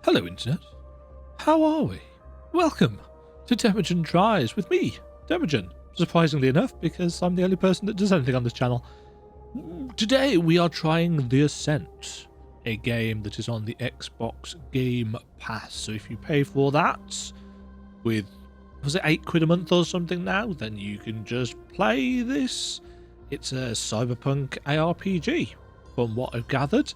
Hello, Internet. How are we? Welcome to Demajen Tries with me, Demajen. Surprisingly enough, because I'm the only person that does anything on this channel. Today we are trying the Ascent, a game that is on the Xbox Game Pass. So if you pay for that with, was it £8 a month or something now, then you can just play this. It's a cyberpunk ARPG, from what I've gathered.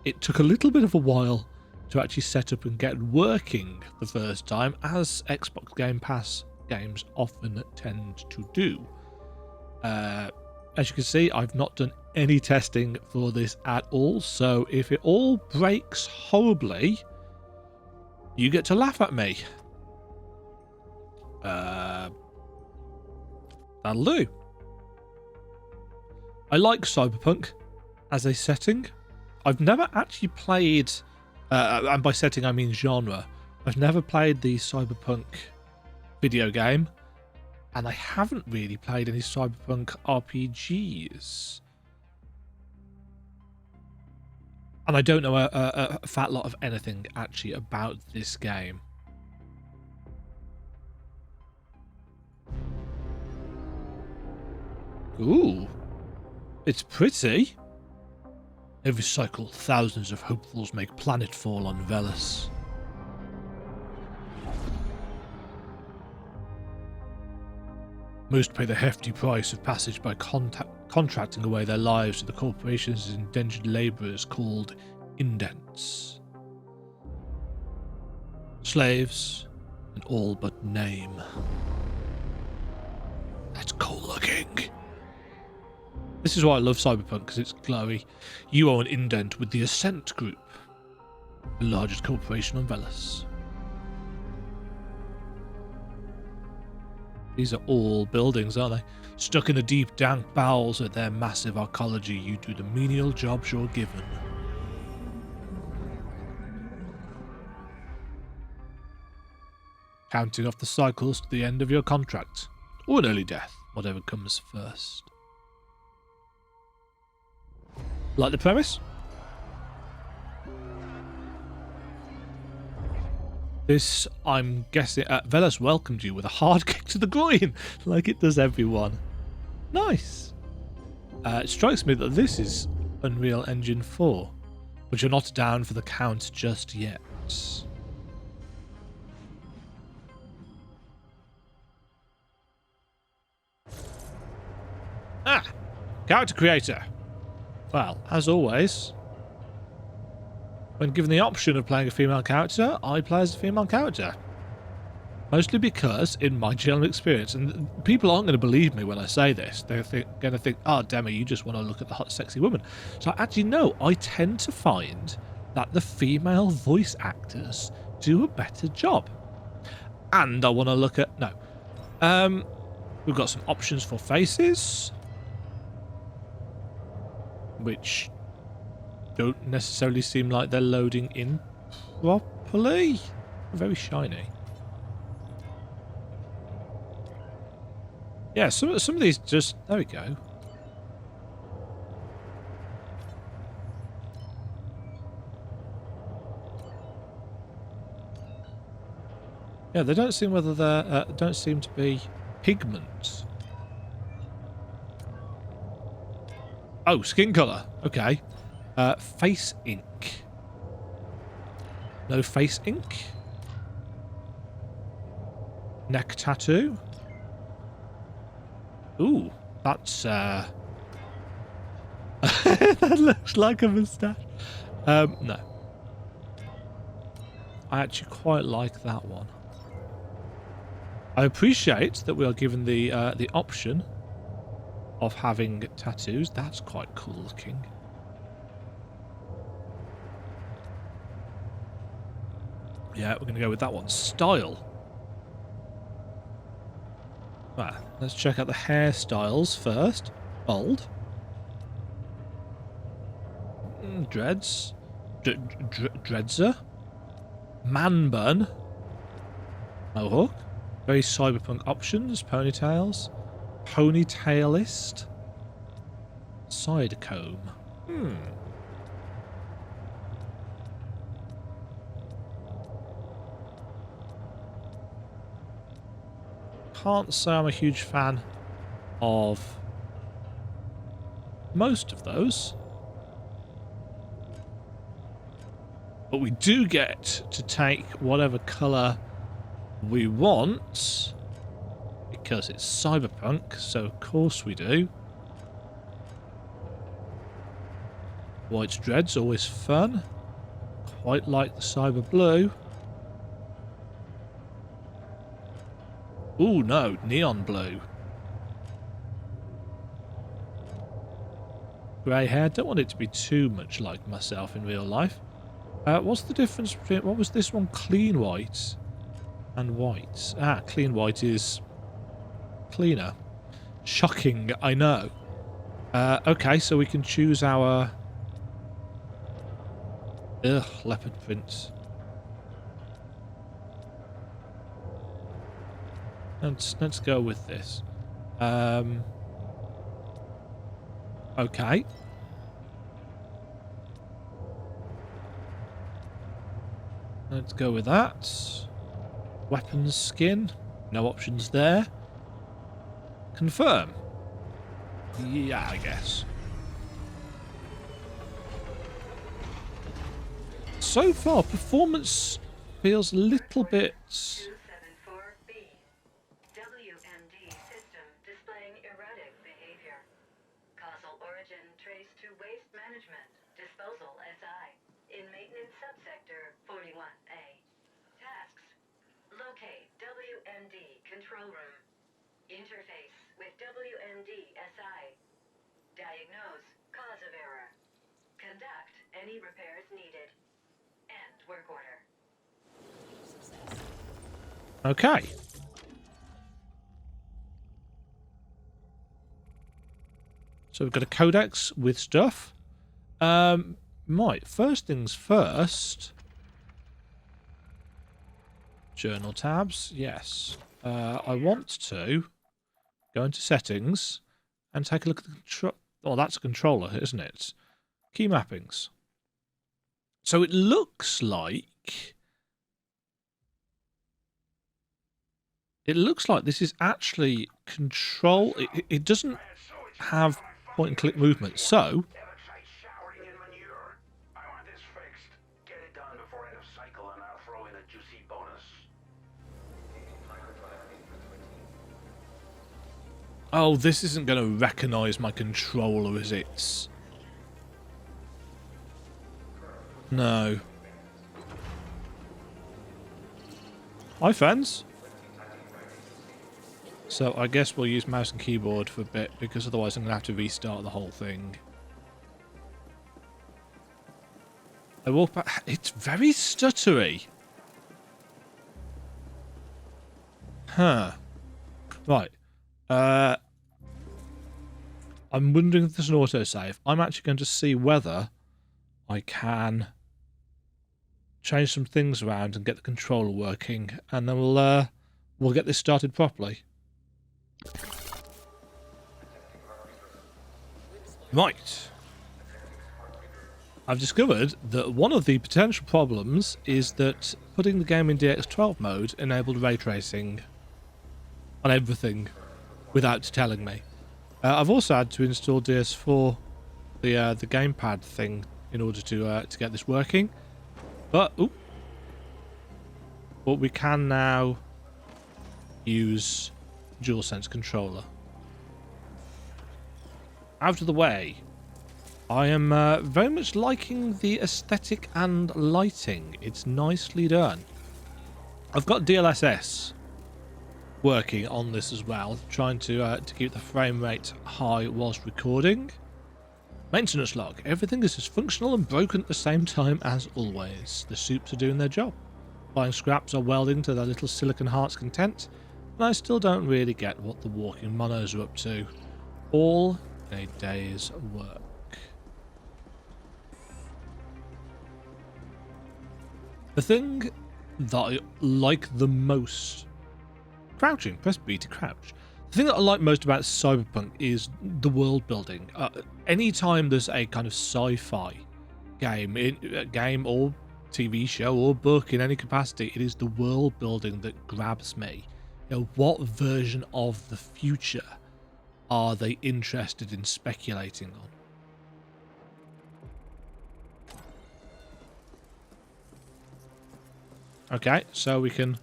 It took a little bit of a while to actually set up and get working the first time, as Xbox Game Pass games often tend to do. As you can see, I've not done any testing for this at all, so if it all breaks horribly, you get to laugh at me. That'll do. I like cyberpunk as a setting. I've never actually played, and by setting I mean genre, I've never played the cyberpunk video game, and I haven't really played any cyberpunk RPGs. And I don't know a fat lot of anything actually about this game. Ooh, it's pretty. Every cycle, thousands of hopefuls make planetfall on Velis. Most pay the hefty price of passage by contracting away their lives to the corporation's indentured labourers called indents. Slaves, and all but name. That's cool looking. This is why I love cyberpunk, because it's glowy. You are an indent with the Ascent Group, the largest corporation on Velis. These are all buildings, aren't they? Stuck in the deep, dank bowels of their massive arcology, you do the menial jobs you're given. Counting off the cycles to the end of your contract, or an early death, whatever comes first. Like the premise? This, I'm guessing, Velis welcomed you with a hard kick to the groin, like it does everyone. Nice. It strikes me that this is Unreal Engine 4, but you're not down for the count just yet. Ah! Character creator. Well, as always, when given the option of playing a female character, I play as a female character. Mostly because, in my general experience, and people aren't going to believe me when I say this, they're going to think, oh, Demi, you just want to look at the hot, sexy woman. So actually, no, I tend to find that the female voice actors do a better job. And I want to look at, no. We've got some options for faces, which don't necessarily seem like they're loading in properly. Very shiny. Yeah, some of these just... There we go. Yeah, they don't seem whether they're... don't seem to be pigment. Oh, skin colour. Okay. Face ink. No face ink. Neck tattoo. Ooh, that's that looks like a moustache. No. I actually quite like that one. I appreciate that we are given the option of having tattoos. That's quite cool looking. Yeah, we're going to go with that one. Style. Right, let's check out the hairstyles first. Bald. Dreads. Dreadser. Man bun. Mohawk. Very cyberpunk options. Ponytails. Ponytailist. Side comb. can't say I'm a huge fan of most of those. But we do get to take whatever colour we want, because it's cyberpunk, so of course we do. White's Dread's always fun. Quite like the cyber blue. Ooh, no, neon blue. Grey hair, don't want it to be too much like myself in real life. What's the difference between, what was this one? Clean white and white. Ah, clean white is cleaner. Shocking, I know. Okay, so we can choose our... Ugh, leopard print. Let's go with this. Okay. Let's go with that. Weapons skin. No options there. Confirm. Yeah, I guess. So far, performance feels a little bit... Control room. Interface with WMD SI. Diagnose cause of error. Conduct any repairs needed. End work order. Okay. So we've got a codex with stuff. Right, first things first. Journal tabs, yes. I want to go into settings and take a look at the control. Oh, that's a controller, isn't it? Key mappings. So it looks like this is actually control. It doesn't have point and click movement. So oh, this isn't going to recognise my controller, is it? No. Hi, friends. So I guess we'll use mouse and keyboard for a bit, because otherwise I'm going to have to restart the whole thing. I walk back. It's very stuttery. Huh. Right. I'm wondering if there's an autosave. I'm actually going to see whether I can change some things around and get the controller working, and then we'll get this started properly. Right. I've discovered that one of the potential problems is that putting the game in DX12 mode enabled ray tracing on everything without telling me. I've also had to install DS4, the gamepad thing, in order to get this working. But we can now use DualSense controller. Out of the way. I am very much liking the aesthetic and lighting. It's nicely done. I've got DLSS working on this as well, trying to keep the frame rate high whilst recording. Maintenance log. Everything is as functional and broken at the same time as always. The soups are doing their job. Buying scraps are welding to their little silicon heart's content, and I still don't really get what the walking monos are up to. All in a day's work. The thing that I like the most... Crouching. Press B to crouch. The thing that I like most about Cyberpunk is the world building. Anytime there's a kind of sci-fi game or TV show or book in any capacity, it is the world building that grabs me. You know, what version of the future are they interested in speculating on? Okay, so we can...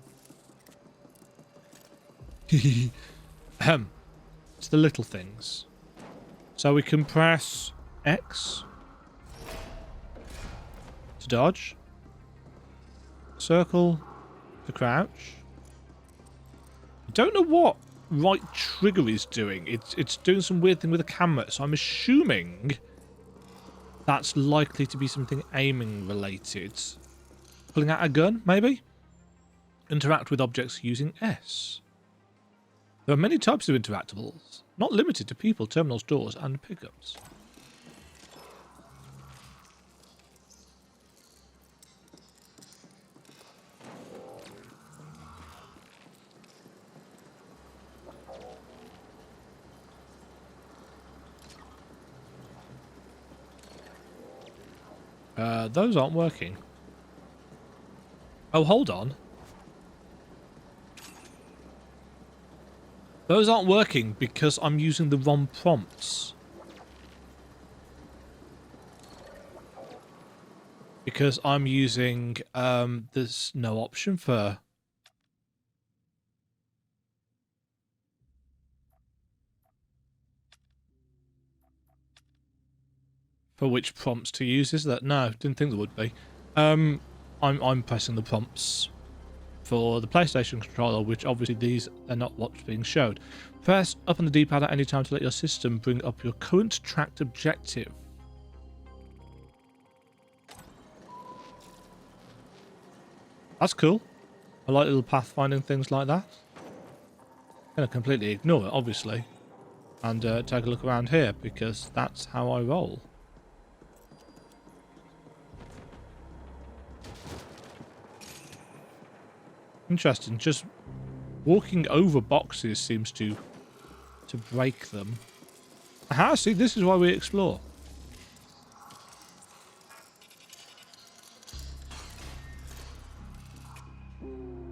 It's the little things. So we can press X to dodge, circle to crouch. I don't know what right trigger is doing. It's doing some weird thing with the camera, so I'm assuming that's likely to be something aiming related. Pulling out a gun, maybe? Interact with objects using S. There are many types of interactables, not limited to people, terminals, doors, and pickups. Those aren't working. Oh, hold on. Those aren't working because I'm using the wrong prompts. Because I'm using, there's no option for... For which prompts to use, is that? No, didn't think there would be. I'm pressing the prompts for the PlayStation controller, which obviously these are not what's being showed. Press up on the D-pad at any time to let your system bring up your current tracked objective. That's cool. I like little pathfinding things like that. I'm going to completely ignore it, obviously, and take a look around here, because that's how I roll. Interesting. Just walking over boxes seems to break them. Aha, see, this is why we explore.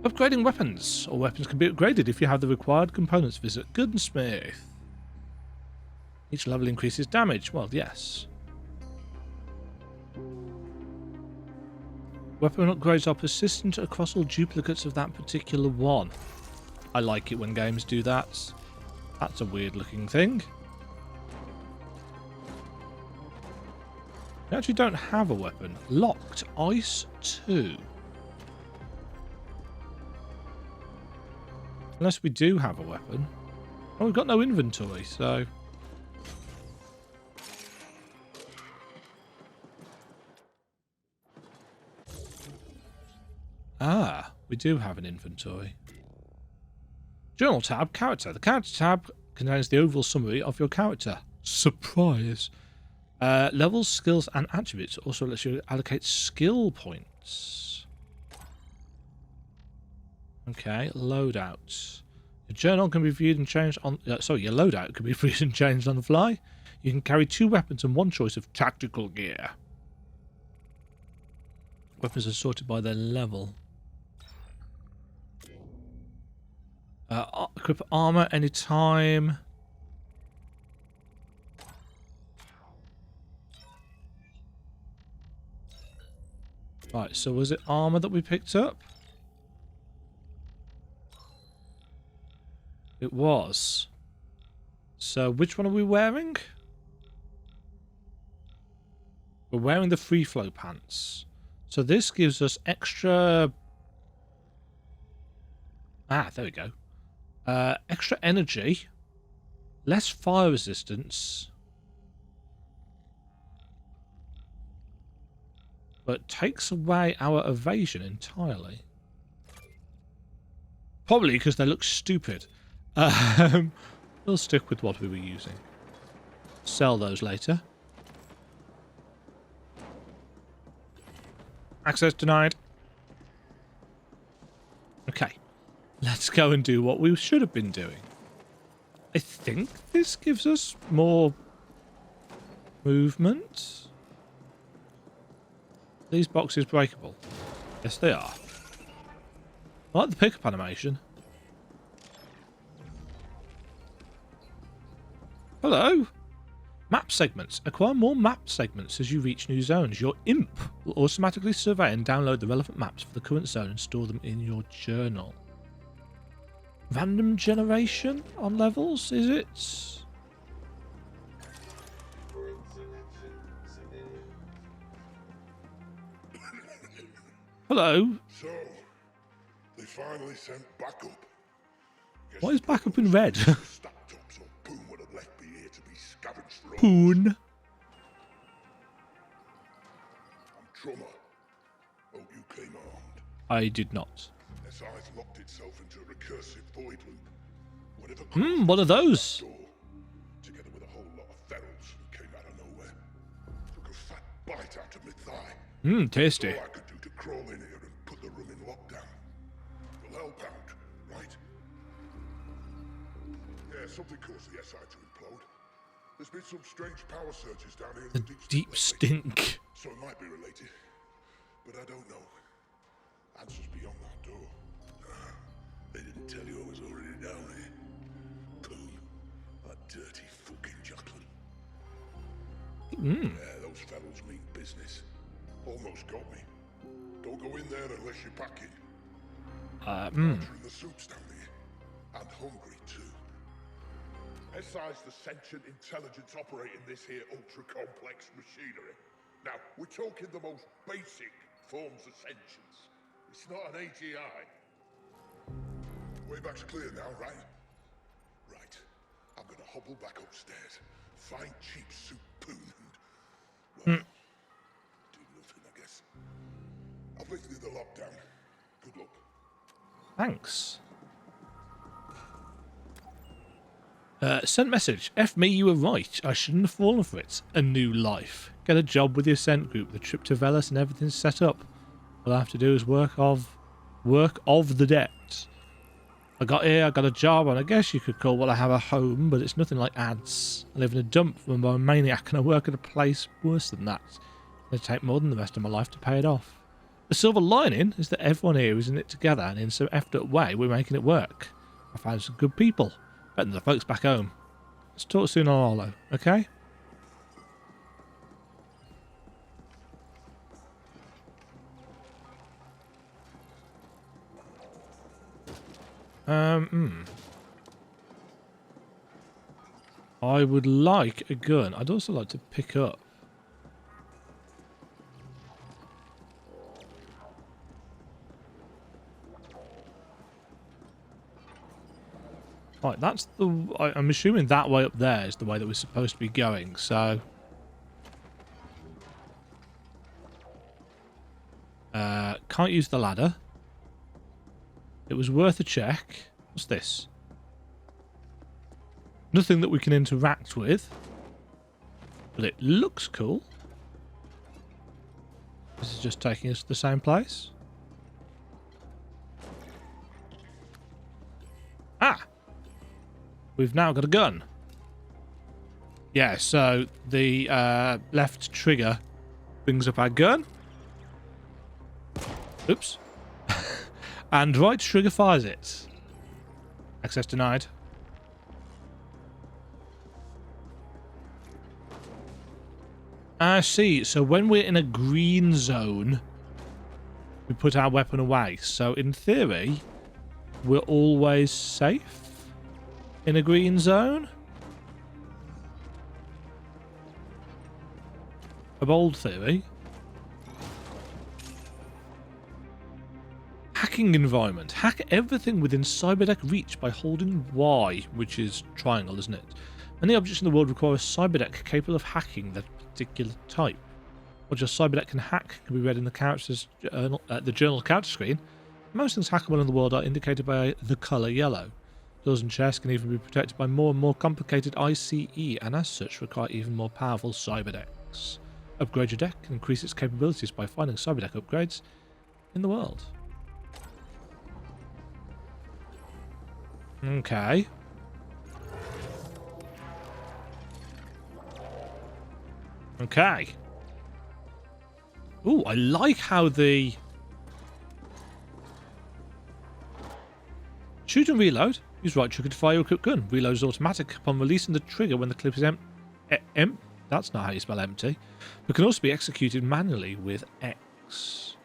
Upgrading weapons. All weapons can be upgraded if you have the required components. Visit Gunsmith. Each level increases damage. Well, yes. Weapon upgrades are persistent across all duplicates of that particular one. I like it when games do that. That's a weird looking thing. We actually don't have a weapon. Locked. Ice 2. Unless we do have a weapon. Oh, we've got no inventory, so... Ah, we do have an inventory. Journal tab, character. The character tab contains the overall summary of your character. Surprise. Levels, skills, and attributes also lets you allocate skill points. Okay, loadout. Your journal can be viewed and changed on... your loadout can be viewed and changed on the fly. You can carry 2 weapons and 1 choice of tactical gear. Weapons are sorted by their level. Equip armor anytime. Right, so was it armor that we picked up? It was. So which one are we wearing? We're wearing the free flow pants. So this gives us extra... Ah, there we go. Extra energy. Less fire resistance. But takes away our evasion entirely. Probably because they look stupid. We'll stick with what we were using. Sell those later. Access denied. Okay. Let's go and do what we should have been doing. I think this gives us more movement. These boxes breakable? Yes, they are. I like the pickup animation. Hello. Map segments. Acquire more map segments as you reach new zones. Your imp will automatically survey and download the relevant maps for the current zone and store them in your journal. Random generation on levels, is it? Hello. So, they finally sent backup. Guess What is backup in red? stacked up so Poon would have left me here to be scavenged for all. Poon. I'm Trummer. Hope you came armed. I did not. SI's locked itself into a recursive void loop. Whatever What are those? door, together with a whole lot of ferals who came out of nowhere. Took a fat bite out of my thigh. Tasty. All I could do to crawl in here and put the room in lockdown. You'll help out, right? Yeah, something caused the SI to implode. There's been some strange power surges down here in the Deep lately, stink. so it might be related, but I don't know. Answers beyond that door. They didn't tell you I was already down here. Poon, that dirty fucking juckling. Yeah, those fellows mean business. Almost got me. Don't go in there unless you're packing. Torturing the soups down here. And hungry too. SI's the sentient intelligence operating this here ultra-complex machinery. Now, we're talking the most basic forms of sentience. It's not an AGI. Way back's clear now, right? Right. I'm gonna hobble back upstairs, find cheap soup Poon and... well, do nothing, I guess. I've lifted the lockdown. Good luck. Thanks. Sent message. F me, you were right. I shouldn't have fallen for it. A new life. Get a job with the Ascent group. The trip to Velas and everything's set up. All I have to do is work of the debt. I got here, I got a job, and I guess you could call what I have a home, but it's nothing like ads. I live in a dump from a maniac, and I work at a place worse than that. It'll take more than the rest of my life to pay it off. The silver lining is that everyone here is in it together, and in some effed up way, we're making it work. I found some good people. Better than the folks back home. Let's talk soon on Arlo, okay? I would like a gun. I'd also like to pick up. Right, that's the... I'm assuming that way up there is the way that we're supposed to be going, so... can't use the ladder. It was worth a check. What's this? Nothing that we can interact with. But it looks cool. This is just taking us to the same place. Ah! We've now got a gun. Yeah, so the left trigger brings up our gun. Oops. And right trigger fires it. Access denied. I see. So when we're in a green zone, we put our weapon away. So in theory, we're always safe in a green zone. A bold theory. Hacking environment. Hack everything within cyberdeck reach by holding Y, which is triangle, isn't it? Many objects in the world require a cyberdeck capable of hacking that particular type. What your cyberdeck can hack can be read in the character's journal, the journal character screen. Most things hackable in the world are indicated by the colour yellow. Doors and chests can even be protected by more and more complicated ICE, and as such require even more powerful cyberdecks. Upgrade your deck and increase its capabilities by finding cyberdeck upgrades in the world. Okay. Okay. Ooh, I like how the Shoot and reload. Use right trigger to fire your equipped gun. Reload is automatic upon releasing the trigger when the clip is that's not how you spell empty. But can also be executed manually with X.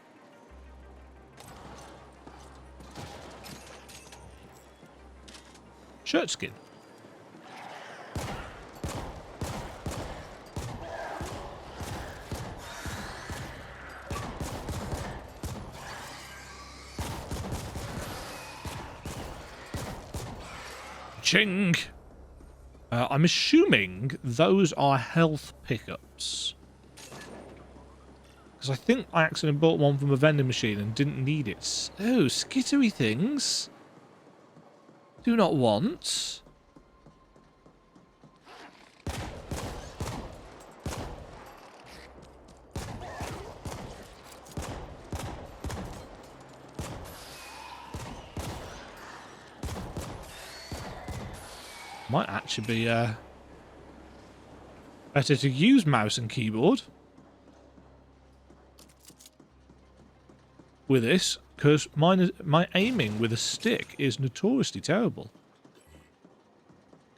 Shirt skin. Ching! I'm assuming those are health pickups. Because I think I accidentally bought one from a vending machine and didn't need it. Oh, skittery things. Do not want. Might actually be better to use mouse and keyboard with this, because my aiming with a stick is notoriously terrible.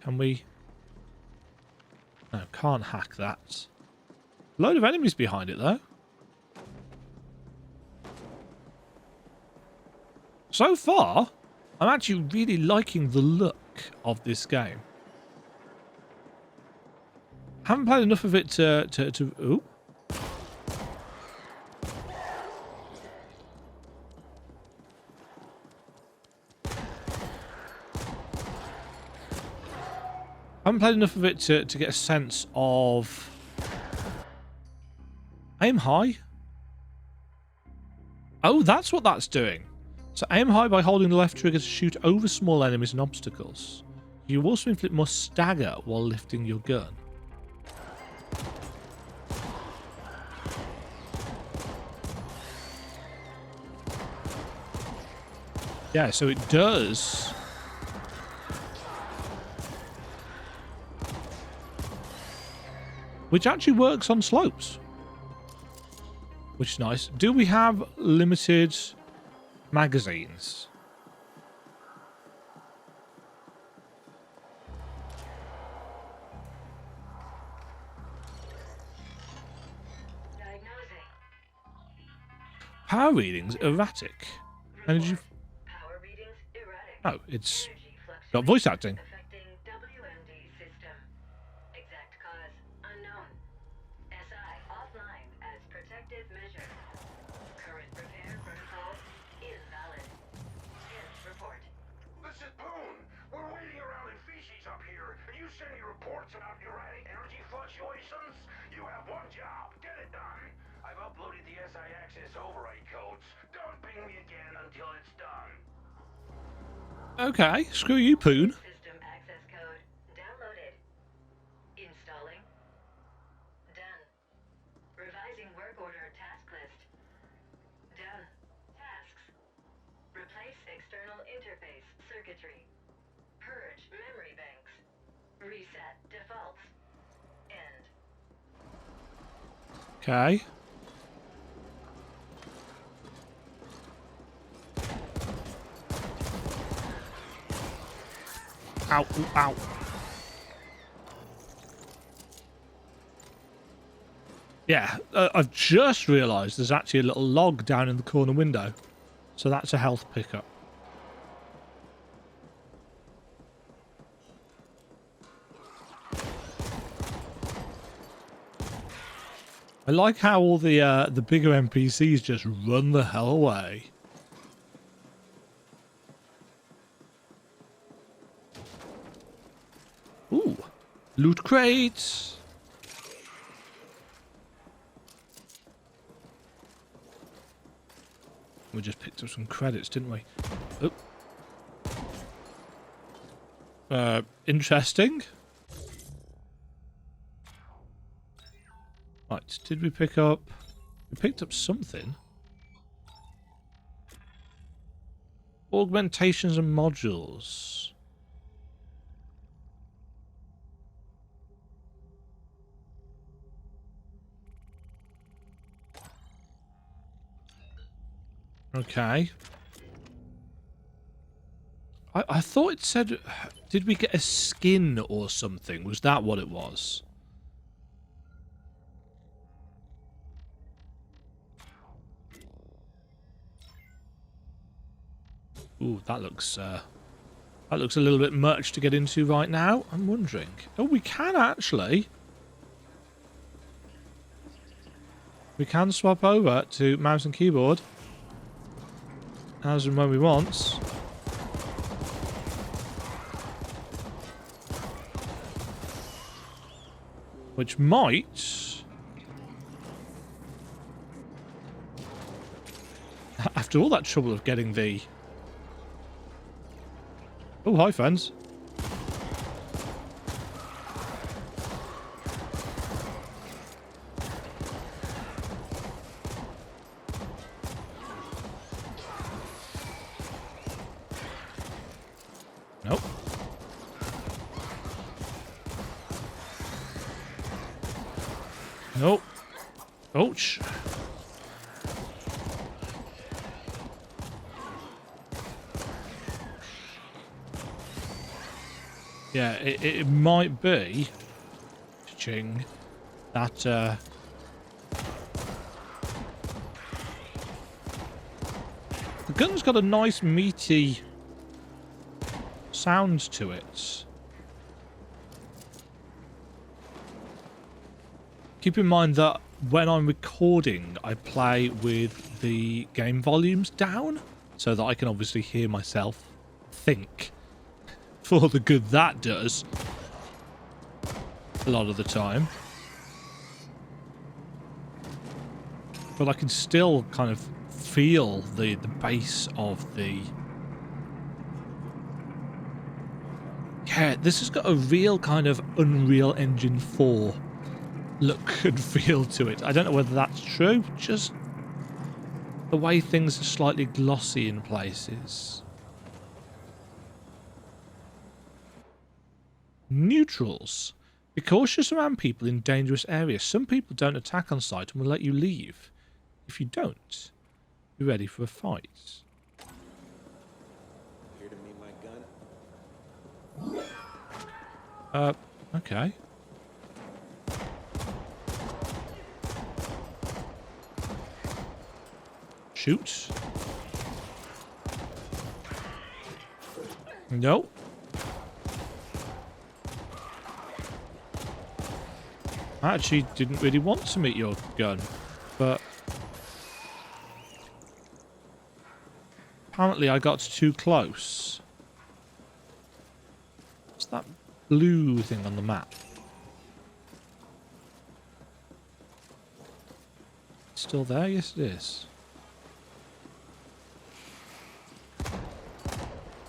Can we? No, can't hack that. Load of enemies behind it though. So far, I'm actually really liking the look of this game. Haven't played enough of it to ooh. Haven't played enough of it to get a sense of aim high. Oh, that's what that's doing. So aim high by holding the left trigger to shoot over small enemies and obstacles. You also inflict more stagger while lifting your gun. Yeah, so it does. Which actually works on slopes. Which is nice. Do we have limited magazines? Diagnosing. Power readings erratic. Energy. Power readings erratic. Oh, it's Energy got voice acting. affecting WMD system. Exact cause unknown. SI offline as protective measure. Current repair protocol invalid. End report. This is Boone. We're waiting around in feces up here, and you send me reports about erratic energy fluctuations? You have one job. Get it done. I've uploaded the SI access override codes. Don't ping me again until it's done. Okay, screw you, Poon. System access code downloaded. Installing. Done. Revising work order task list. Done. Tasks. Replace external interface circuitry. Purge memory banks. Reset defaults. End. Okay. Ow, ooh, ow. Yeah, I've just realised there's actually a little log down in the corner window. So that's a health pickup. I like how all the bigger NPCs just run the hell away. Ooh, loot crates. We just picked up some credits, didn't we? Oh. Interesting. Right, did we pick up... We picked up something. Augmentations and modules. Okay. I thought it said... Did we get a skin or something? Was that what it was? Ooh, that looks a little bit much to get into right now. I'm wondering. Oh, we can actually. We can swap over to mouse and keyboard as and when we want. Which might... After all that trouble of getting the... Oh, hi, friends. Nope. Nope. Ouch. Yeah, it might be ching that the gun's got a nice meaty sound to it. Keep in mind that when I'm recording, I play with the game volumes down so that I can obviously hear myself think. For the good that does a lot of the time. But I can still kind of feel the bass of the... Yeah, this has got a real kind of Unreal Engine 4 look and feel to it. I don't know whether that's true, just the way things are slightly glossy in places. Neutrals. Be cautious around people in dangerous areas. Some people don't attack on sight and will let you leave. If you don't, be ready for a fight. Here to meet my gun? Okay. Shoot. No. I actually didn't really want to meet your gun, but apparently I got too close. What's that blue thing on the map? Still there? Yes, it is.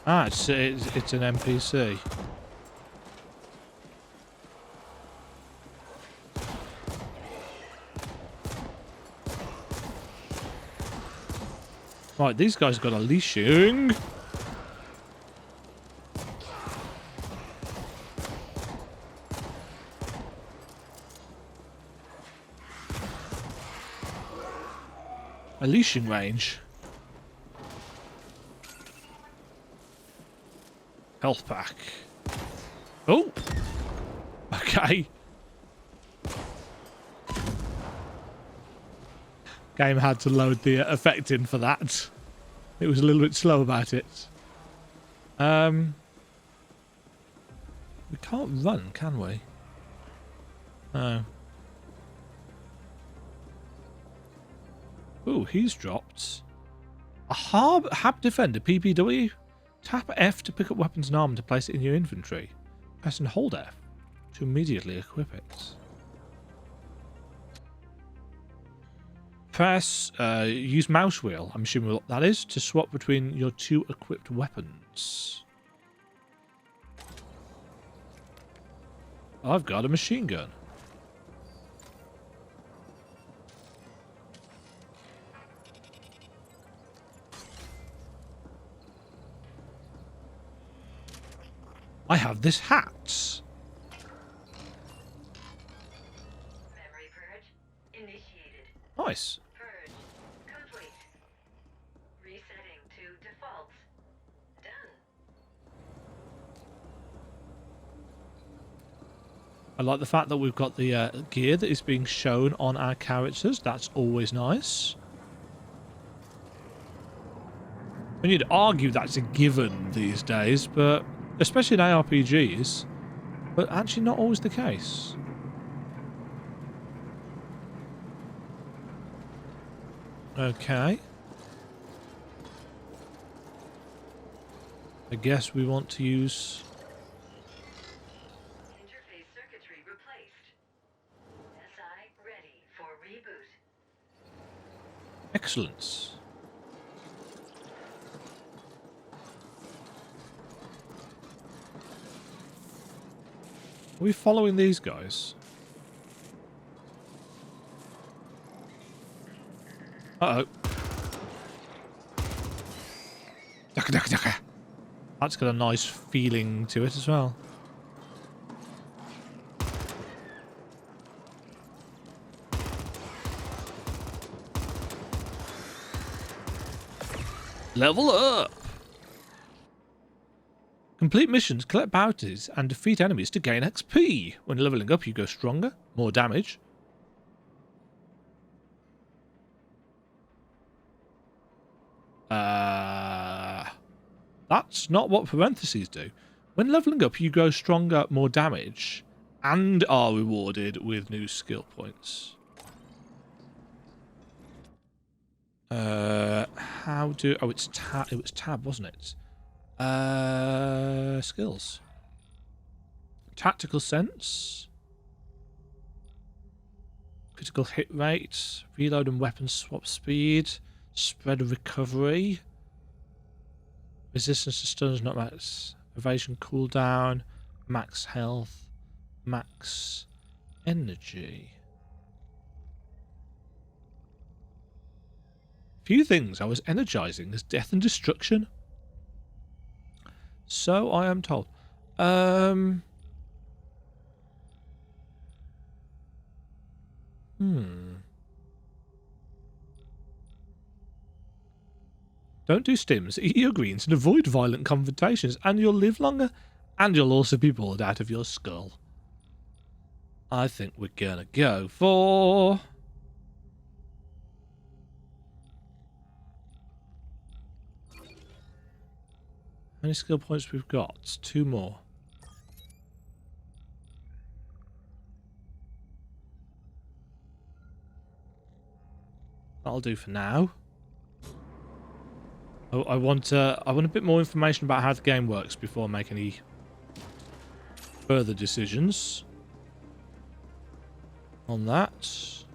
Ah, it's an NPC. Right, these guys got a leashing. A leashing range. Health pack. Oh! Okay. Game had to load the effect in for that. It was a little bit slow about it. We can't run, can we? No. Ooh, he's dropped. A Hab Defender, PPW. Tap F to pick up weapons and armor to place it in your inventory. Press and hold F to immediately equip it. Press, use mouse wheel, I'm assuming what that is, to swap between your two equipped weapons. I've got a machine gun. I have this hat. Memory purge initiated. Nice. Purge complete. Resetting to default. Done. I like the fact that we've got the gear that is being shown on our characters. That's always nice. And you'd argue that's a given these days, but especially in ARPGs, but actually not always the case. Okay. I guess we want to use... Interface circuitry replaced. SI ready for reboot. Excellent. Are we following these guys? Uh-oh. Ducka, ducka, ducka. That's got a nice feeling to it as well. Level up! Complete missions, collect bounties, and defeat enemies to gain XP. When leveling up, you go stronger, more damage. That's not what parentheses do. When leveling up, you grow stronger, more damage, and are rewarded with new skill points. How do... Oh, it's tab. It was tab, wasn't it? Skills. Tactical sense. Critical hit rate. Reload and weapon swap speed. Spread recovery. Resistance to stuns, not max. Evasion cooldown. Max health. Max energy. Few things are as energizing as death and destruction. So I am told. Don't do stims, eat your greens and avoid violent confrontations, and you'll live longer, and you'll also be bored out of your skull. I think we're gonna go for... How many skill points we've got? 2 more. That'll do for now. Oh, I want a bit more information about how the game works before I make any further decisions on that.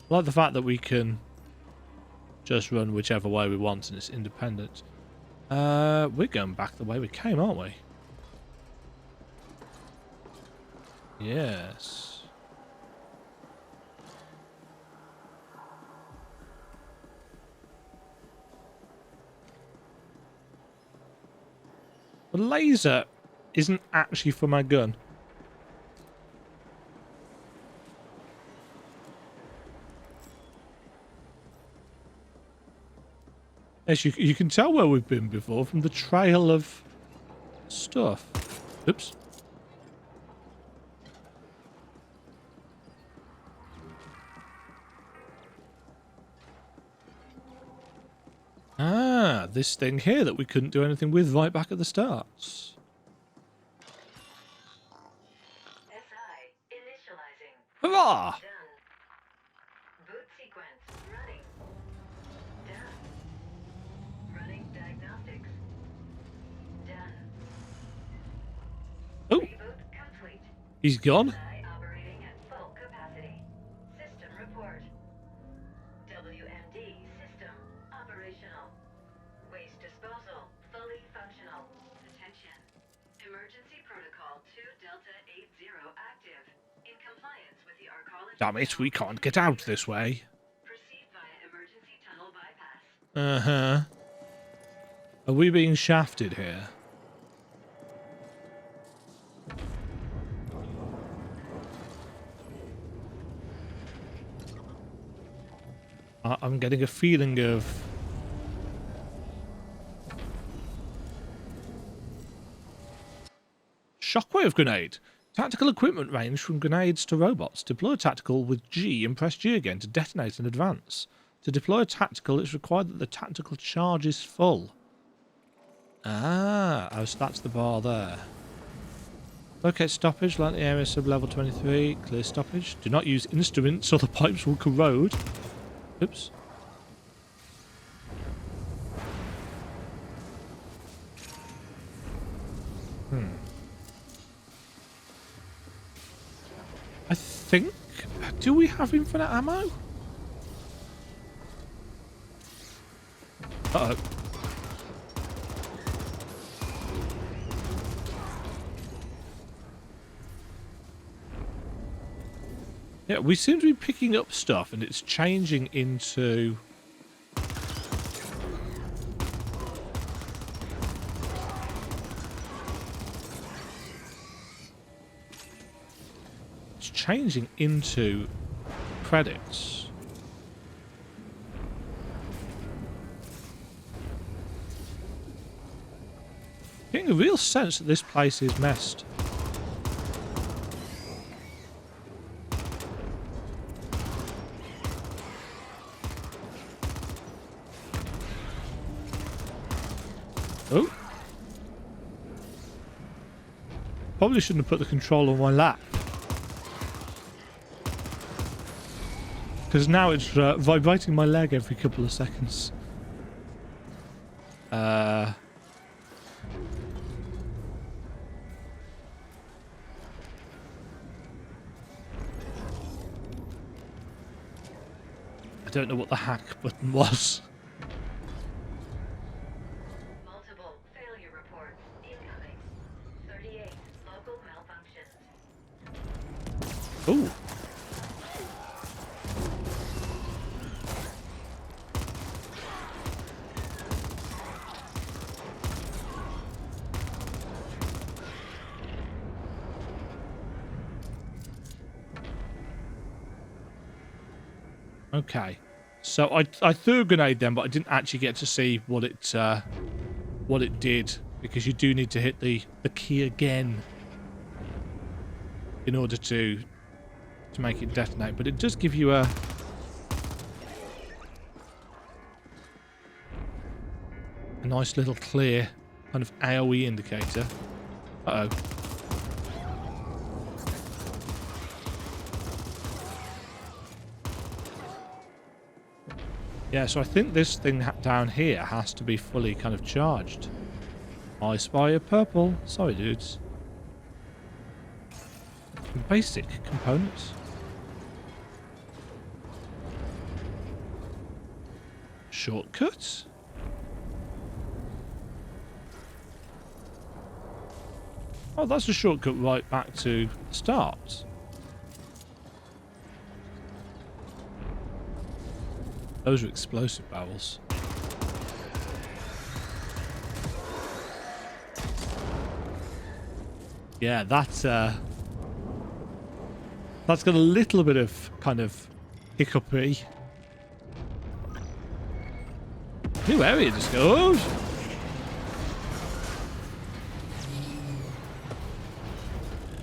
I like the fact that we can just run whichever way we want and it's independent. We're going back the way we came, aren't we? Yes. The laser isn't actually for my gun. Yes, you can tell where we've been before from the trail of stuff. Oops. Ah, this thing here that we couldn't do anything with right back at the start. SI initializing. Hurrah! Done. Boot sequence running. Done. Running diagnostics. Done. Oh, Reboot complete. he's gone. SI operating at full capacity. System report. WMD system operational. Waste disposal fully functional. Attention. Emergency protocol 2 Delta 80 active. In compliance with the arcology. Damn it, we can't get out this way. Proceed via emergency tunnel bypass. Uh-huh. Are we being shafted here? I'm getting a feeling of... shockwave grenade. Tactical equipment range from grenades to robots. Deploy a tactical with G and press G again to detonate and advance. To deploy a tactical, it's required that the tactical charge is full. Ah, oh, so that's the bar there. Locate stoppage, land the area sub-level 23, clear stoppage. Do not use instruments or the pipes will corrode. Oops. I think... Do we have infinite ammo? Uh-oh. Yeah, we seem to be picking up stuff and it's changing into... It's changing into credits. Getting a real sense that this place is messed. Oh. Probably shouldn't have put the controller on my lap. Because now it's vibrating my leg every couple of seconds. I don't know what the hack button was. Multiple failure reports incoming. 38 local malfunctions. Ooh. Okay, so I threw a grenade then, but I didn't actually get to see what it did, because you do need to hit the key again in order to make it detonate. But it does give you a nice little clear kind of AOE indicator. Uh-oh. Yeah, so I think this thing down here has to be fully kind of charged. I spy a purple. Sorry, dudes. Basic components. Shortcuts? Oh, that's a shortcut right back to the start. Those are explosive barrels. Yeah, that's got a little bit of kind of hiccupy. New area discovered.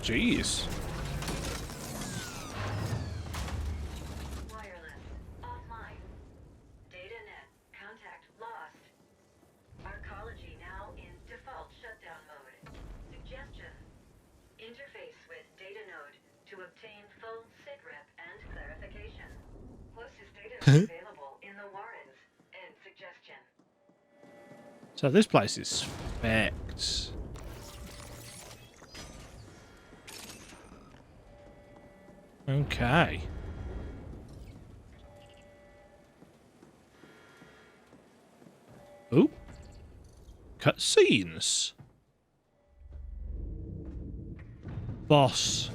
Jeez. Available in the warrants. End suggestion. So this place is fucked. Okay. Oh. Cutscenes. Boss.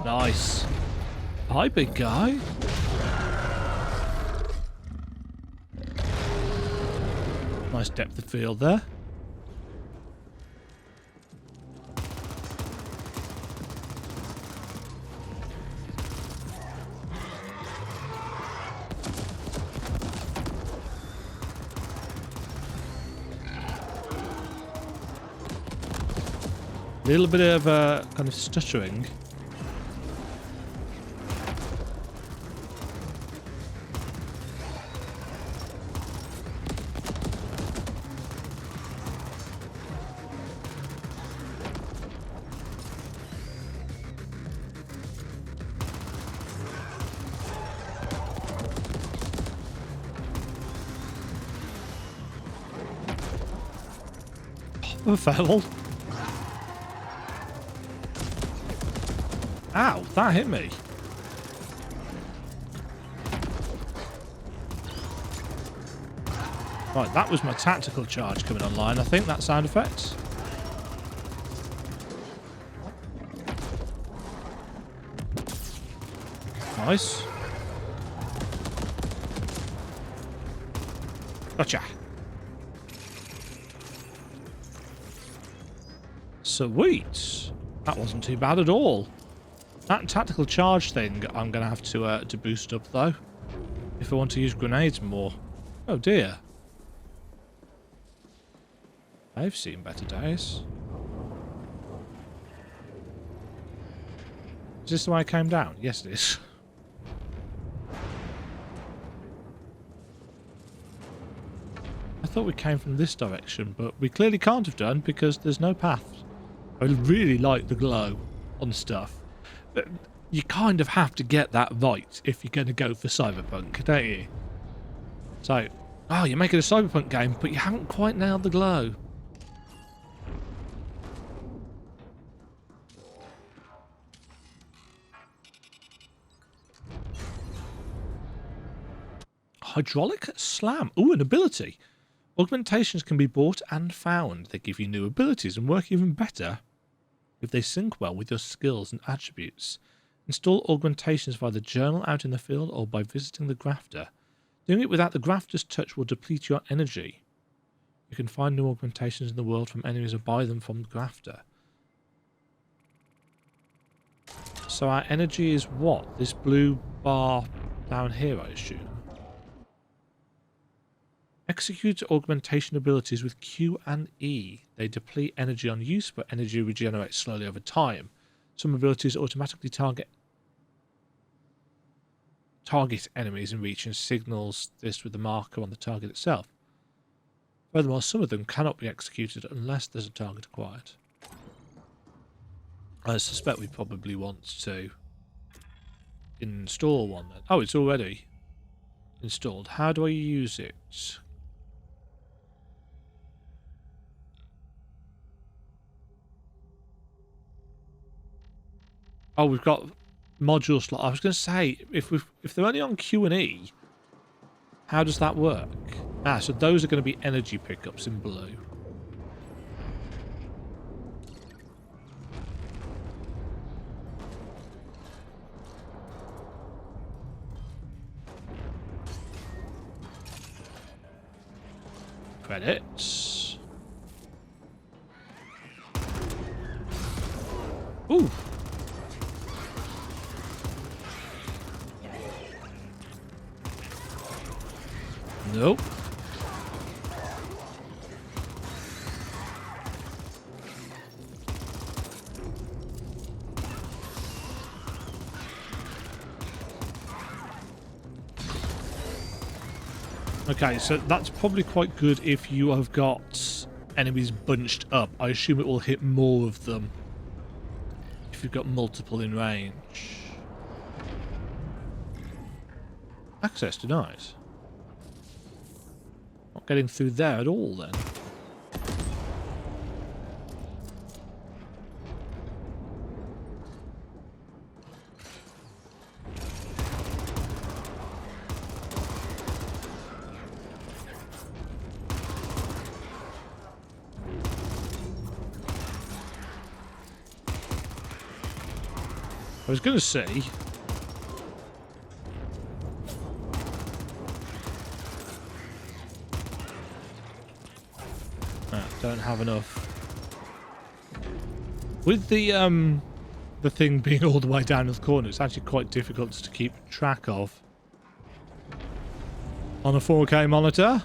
Nice. Hi, big guy. Nice depth of field there. little bit of kind of stuttering. Fell. Ow, that hit me. Right, that was my tactical charge coming online, I think, that sound effect. Nice. Gotcha. Sweet. That wasn't too bad at all. That tactical charge thing I'm going to have to boost up, though, if I want to use grenades more. Oh, dear. I've seen better days. Is this the way I came down? Yes, it is. I thought we came from this direction, but we clearly can't have done because there's no path. I really like the glow on stuff. But you kind of have to get that right if you're going to go for cyberpunk, don't you? So, oh, you're making a cyberpunk game, but you haven't quite nailed the glow. Hydraulic slam. Ooh, an ability. Augmentations can be bought and found. They give you new abilities and work even better if they sync well with your skills and attributes. Install augmentations via the journal out in the field or by visiting the grafter. Doing it without the grafter's touch will deplete your energy. You can find new augmentations in the world from enemies or buy them from the grafter. So our energy is what? This blue bar down here, I assume. Execute augmentation abilities with Q and E. They deplete energy on use, but energy regenerates slowly over time. Some abilities automatically target enemies in reach and signals this with the marker on the target itself. Furthermore, some of them cannot be executed unless there's a target acquired. I suspect we probably want to install one then. Oh, it's already installed. How do I use it? Oh, we've got module slot. I was going to say, if they're only on Q and E, how does that work? Ah, so those are going to be energy pickups in blue. Credits. Ooh. Nope. Okay, so that's probably quite good if you have got enemies bunched up. I assume it will hit more of them if you've got multiple in range. Access denied. Not getting through there at all then. I was going to say... don't have enough. With the thing being all the way down in the corner, it's actually quite difficult to keep track of. On a 4K monitor.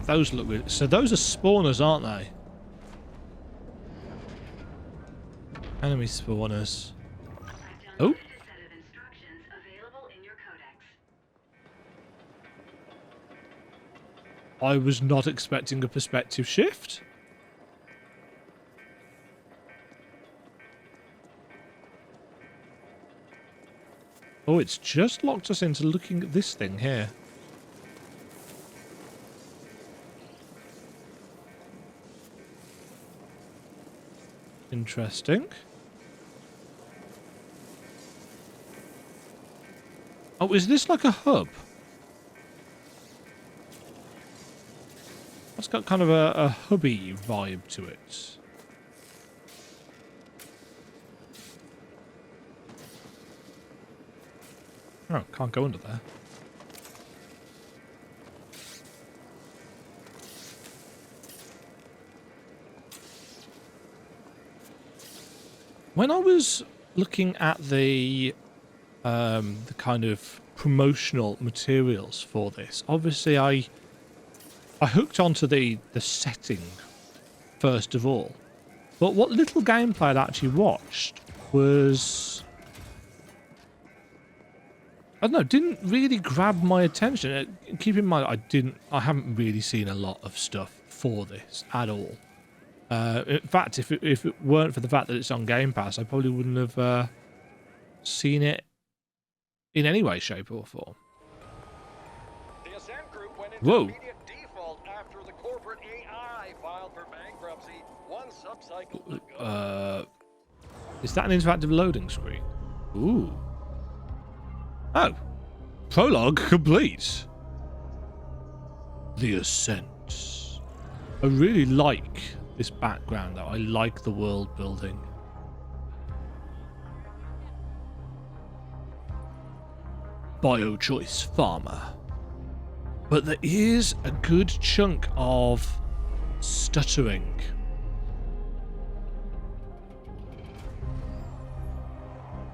Those look really... So those are spawners, aren't they? Enemy spawners. Oh. A set of instructions available in your codex. I was not expecting a perspective shift. Oh, it's just locked us into looking at this thing here. Interesting. Oh, is this like a hub? That's got kind of a hubby vibe to it. Oh, can't go under there. When I was looking at the kind of promotional materials for this, obviously I hooked onto the setting first of all, but what little gameplay I'd actually watched was, I don't know, didn't really grab my attention. Keep in mind, I haven't really seen a lot of stuff for this at all. In fact, if it weren't for the fact that it's on Game Pass, I probably wouldn't have seen it in any way, shape, or form. The Ascent group went into Whoa. immediate default after the corporate AI filed for bankruptcy. One subcycle ago. Is that an interactive loading screen? Ooh. Oh. Prologue complete. The Ascent. I really like this background, though. I like the world building. Bio-choice farmer. But there is a good chunk of stuttering.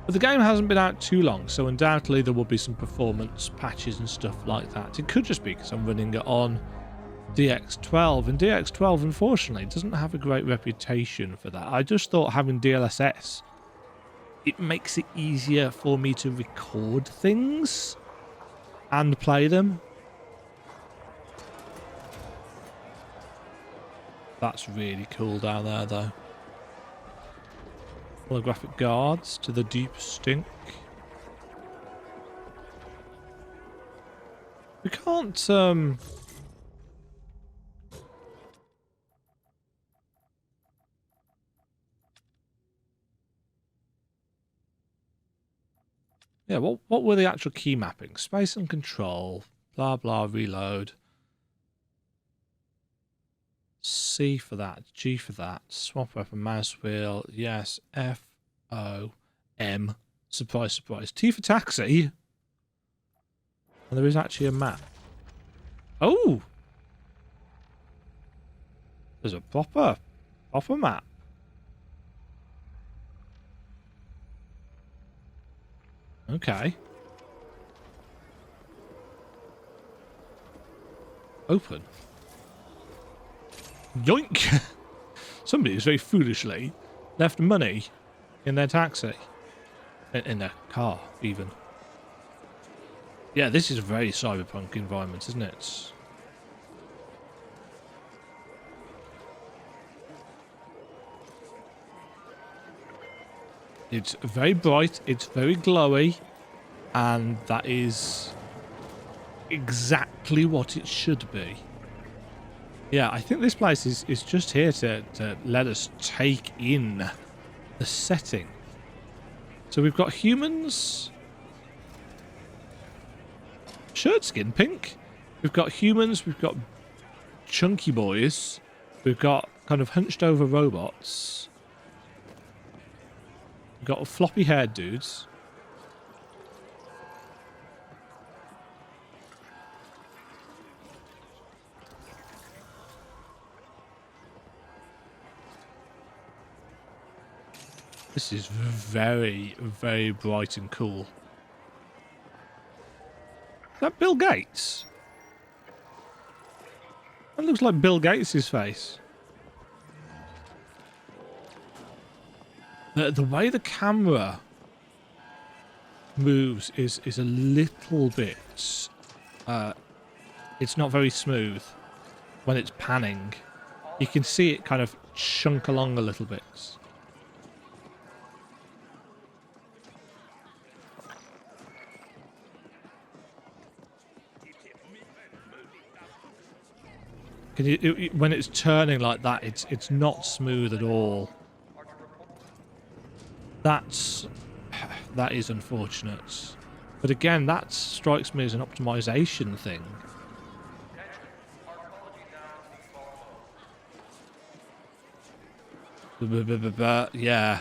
But the game hasn't been out too long, so undoubtedly there will be some performance patches and stuff like that. It could just be because I'm running it on DX12, and DX12 unfortunately doesn't have a great reputation for that. I just thought having DLSS, it makes it easier for me to record things and play them. That's really cool down there, though. Holographic guards to the deep stink. We can't, yeah, what were the actual key mappings? Space and control, blah blah, reload. C for that, G for that, swap weapon, mouse wheel, yes, F, O, M, surprise, surprise, T for taxi. And there is actually a map. Oh! There's a proper map. Okay. Open. Yoink! Somebody has very foolishly left money in their taxi. In their car, even. Yeah, this is a very cyberpunk environment, isn't it? It's very bright, it's very glowy, and that is exactly what it should be. Yeah, I think this place is just here to let us take in the setting. So we've got humans. Shirt skin pink. We've got humans, we've got chunky boys. We've got kind of hunched over robots. We've got floppy haired dudes. This is very, very bright and cool. Is that Bill Gates? That looks like Bill Gates' face. The way the camera moves is a little bit... it's not very smooth when it's panning. You can see it kind of chunk along a little bit. Can you, when it's turning like that, it's not smooth at all. That is unfortunate. But again, that strikes me as an optimization thing. Yeah.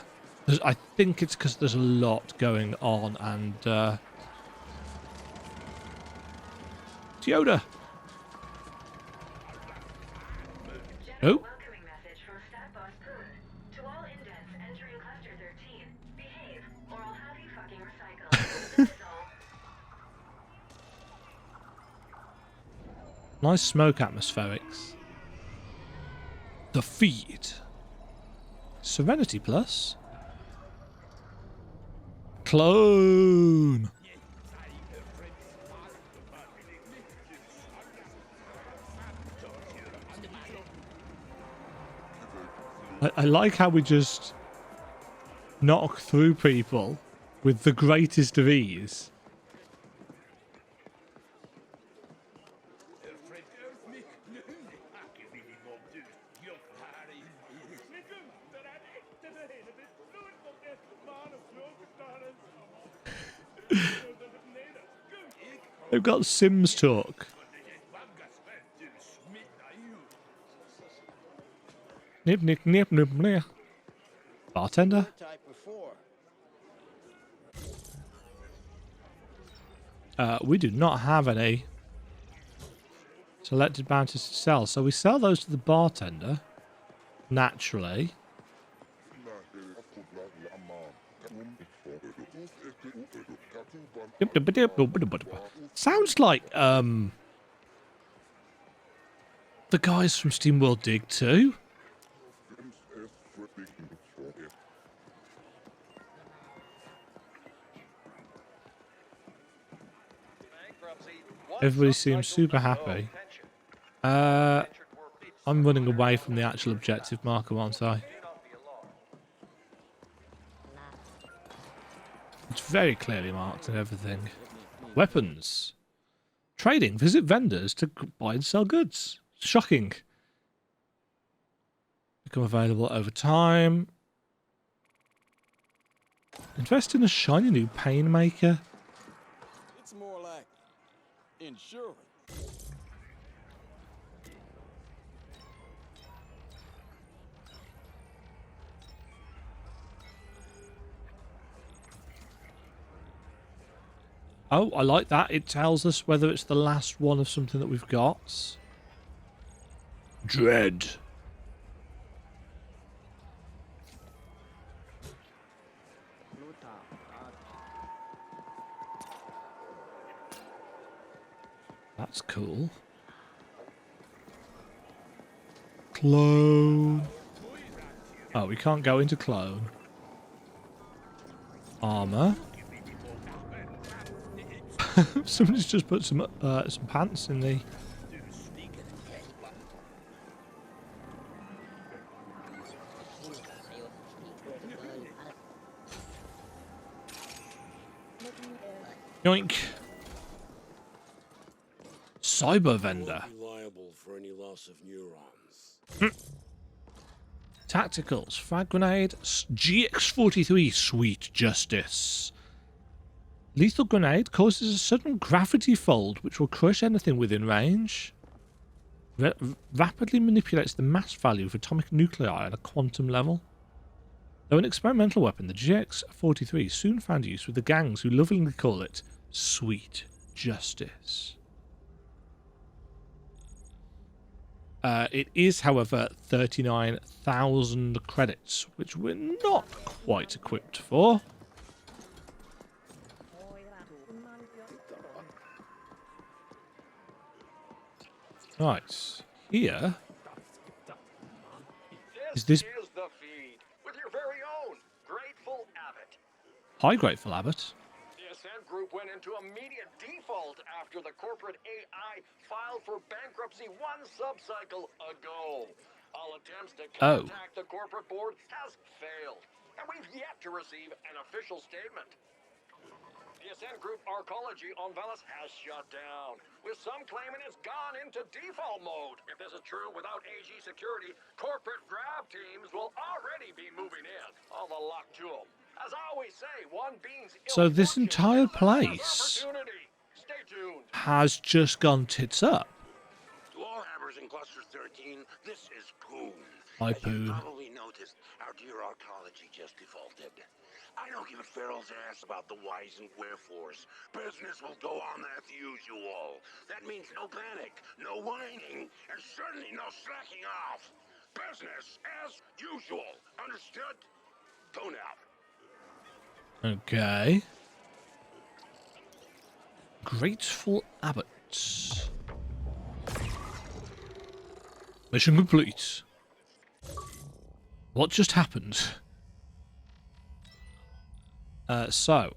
I think it's because there's a lot going on and... Yoda! Oh. Welcoming message from Stat Boss Poon. To all indents entering Cluster 13, behave, or I'll have you fucking recycled. This is all. Nice smoke atmospherics. The feed. Serenity Plus. Clone. I like how we just knock through people with the greatest of ease. They've got Sims talk. Nip, nip, nip, nip, nip. Bartender? We do not have any selected bounties to sell, so we sell those to the bartender, naturally. Sounds like, the guys from SteamWorld Dig 2. Everybody seems super happy. I'm running away from the actual objective marker, aren't I? It's very clearly marked and everything. Weapons. Trading. Visit vendors to buy and sell goods. Shocking. Become available over time. Invest in a shiny new painmaker. It's more like insurance. Oh, I like that. It tells us whether it's the last one of something that we've got. Dread. That's cool. Clone. Oh, we can't go into clone. Armor. Somebody's just put some pants in the... Yoink. Cyber vendor. Liable for any loss of neurons. Tacticals. Frag grenade. GX43. Sweet justice. Lethal grenade causes a sudden gravity fold which will crush anything within range. Rapidly manipulates the mass value of atomic nuclei at a quantum level. Though an experimental weapon, the GX43 soon found use with the gangs who lovingly call it Sweet Justice. It is, however, 39,000 credits, which we're not quite equipped for. Right, here is this. Is the feed with your very own Grateful Abbott. Hi, Grateful Abbott. The Ascent Group went into immediate default after the corporate AI filed for bankruptcy one subcycle ago. All attempts to contact the corporate board has failed, and we've yet to receive an official statement. The Ascent Group Arcology on Velas has shut down, with some claiming it's gone into default mode. If this is true, without AG security, corporate grab teams will already be moving in. All the luck to them. As I always say, one being's So this ill entire fortune is another's place opportunity. Stay tuned. has just gone tits up. To all hammers in Cluster 13, this is Poon. Hi, As you Poon. probably noticed, our dear arcology just defaulted. I don't give a feral's ass about the whys and wherefores. Business will go on as usual. That means no panic, no whining, and certainly no slacking off. Business as usual. Understood? Go now. Okay. Grateful Abbott. Mission complete. What just happened? So.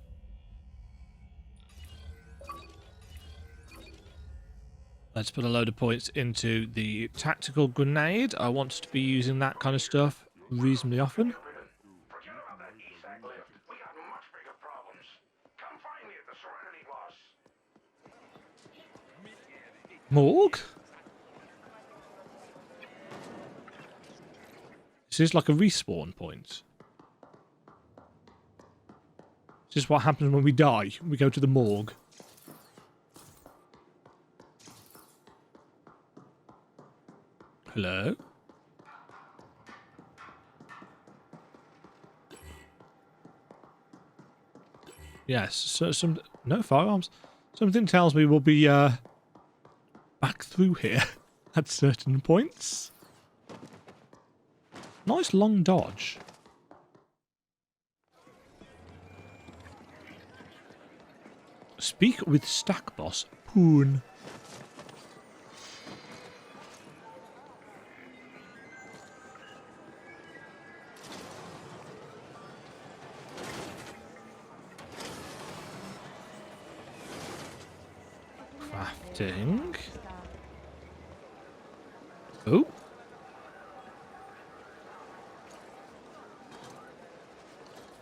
Let's put a load of points into the tactical grenade. I want to be using that kind of stuff reasonably often. Forget about that ESAC lift. We got much bigger problems. Come find me at the Serenity Boss. Morgue? This is like a respawn point. This is what happens when we die. We go to the morgue. Hello? Yes, so no firearms. Something tells me we'll be back through here at certain points. Nice long dodge. Speak with Stack Boss Poon. Crafting. Oh.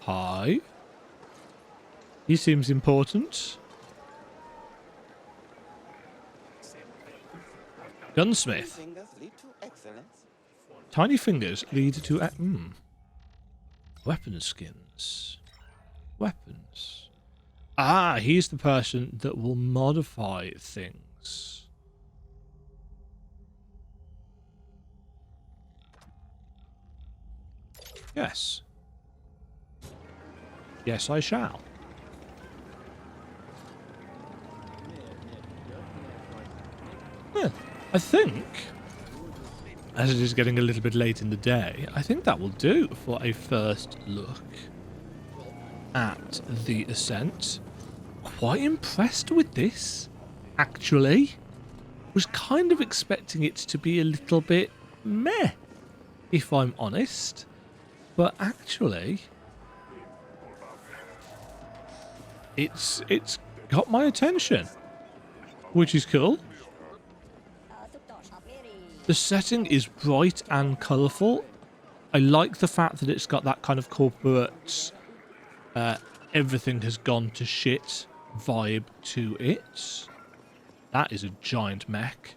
Hi. He seems important. Gunsmith. Tiny fingers lead to weapon skins. Weapons. Ah, he's the person that will modify things. Yes. Yes, I shall. Yeah, I think, as it is getting a little bit late in the day, I think that will do for a first look at the Ascent. Quite impressed with this, actually. Was kind of expecting it to be a little bit meh, if I'm honest. But actually, it's got my attention, which is cool. The setting is bright and colourful. I like the fact that it's got that kind of corporate, everything has gone to shit vibe to it. That is a giant mech.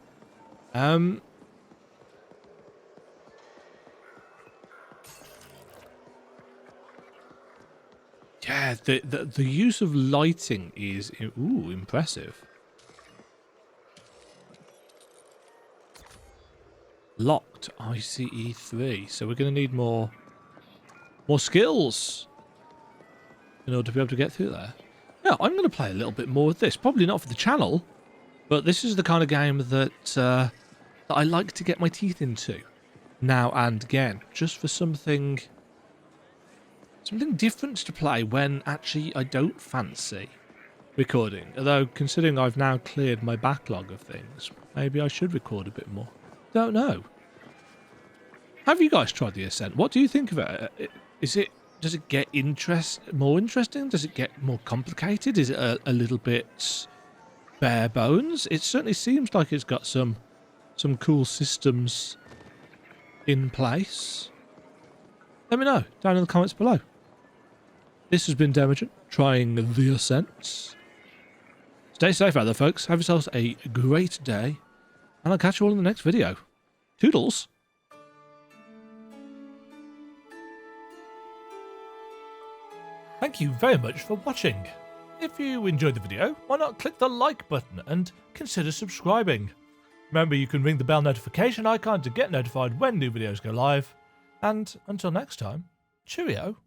Yeah, the use of lighting is impressive. Locked ICE 3, so we're going to need more skills in order to be able to get through there. Yeah, I'm going to play a little bit more with this. Probably not for the channel, but this is the kind of game that I like to get my teeth into now and again, just for something different to play when actually I don't fancy recording. Although, considering I've now cleared my backlog of things, maybe I should record a bit more. don't know. Have you guys tried the Ascent? What do you think of it? Does it get more interesting? Does it get more complicated? Is it a little bit bare bones? It certainly seems like it's got some cool systems in place. Let me know down in the comments below. This has been Demajen, trying the Ascent. Stay safe out there, folks. Have yourselves a great day, and I'll catch you all in the next video. Toodles! Thank you very much for watching. If you enjoyed the video, why not click the like button and consider subscribing. Remember, you can ring the bell notification icon to get notified when new videos go live. And until next time, cheerio.